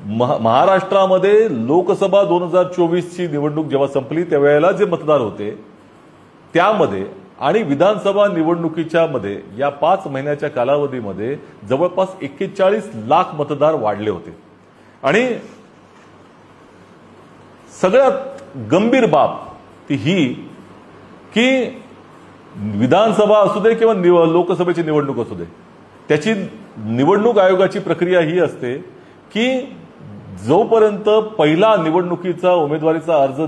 महाराष्ट्रामध्ये लोकसभा 2024 ची निवडणूक जेव्हा संपली त्यावेळेला जे मतदार होते त्यामध्ये आणि विधानसभा निवडणुकीच्या मध्ये या 5 महिन्याच्या कालावधीमध्ये जवळपास 41 लाख मतदार वाढले होते। आणि सगळ्यात गंभीर बाब ती ही की विधानसभा असू दे किंवा लोकसभेची निवडणूक असू दे, त्याची निवडणूक आयोगाची प्रक्रिया ही असते की जोपर्यंत पहिला निवडणुकीचा उमेदवारीचा अर्ज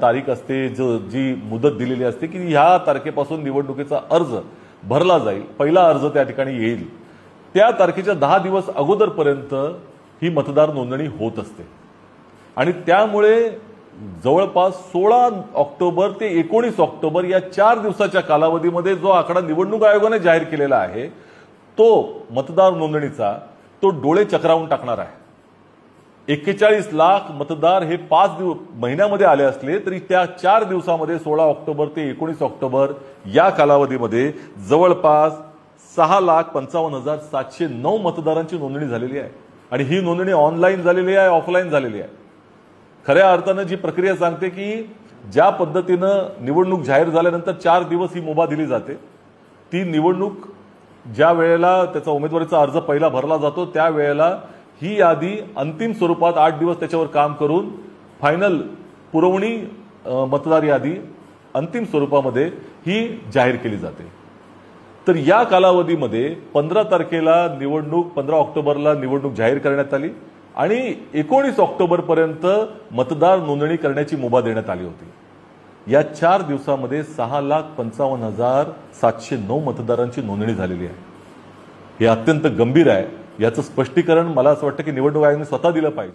तारीख असते, जी मुदत दिलेली असते की ह्या तारखेपासून निवडणुकीचा अर्ज भरला जाईल, पहिला अर्ज त्या ठिकाणी येईल, त्या तारखेच्या 10 दिवस अगोदरपर्यंत ही मतदार नोंदणी होत असते। आणि त्यामुळे जवळपास 16 ऑक्टोबर ते 19 ऑक्टोबर या 4 दिवसाच्या कालावधीमध्ये जो आकडा निवडणूक आयोगाने जाहीर केलेला आहे तो मतदार नोंदणीचा तो डोळे चक्रावून टाकणार आहे। 41 लाख मतदार हे 5 महिन्यामध्ये आले असले तरी त्या 4 दिवसामध्ये 16 ऑक्टोबर ते 19 ऑक्टोबर या कालावधीमध्ये जवळपास 6,55,709 मतदारांची नोंदणी झालेली आहे। आणि ही नोंदणी ऑनलाईन झालेली आहे, ऑफलाईन झालेली आहे। खऱ्या अर्थानं जी प्रक्रिया सांगते की ज्या पद्धतीनं निवडणूक जाहीर झाल्यानंतर 4 दिवस ही मुभा दिली जाते, ती निवडणूक ज्या वेळेला त्याचा उमेदवारीचा अर्ज पहिला भरला जातो त्यावेळेला ही यादी अंतिम स्वरूपात 8 दिवस त्याच्यावर काम करून फायनल पुरवणी मतदार यादी अंतिम स्वरूपामध्ये ही जाहीर केली जाते। तर या कालावधीमध्ये 15 तारखेला निवडणूक, 15 ऑक्टोबरला निवडणूक जाहीर करण्यात आली आणि 19 ऑक्टोबर पर्यंत मतदार नोंदणी करण्याची मुभा देण्यात आली होती। या 4 दिवसामध्ये 6,55,709 मतदारांची नोंदणी झालेली आहे। हे अत्यंत गंभीर आहे। याचं स्पष्टीकरण मला असं वाटतं की निवडणूक आयोगाने स्वतः दिलं पाहिजे।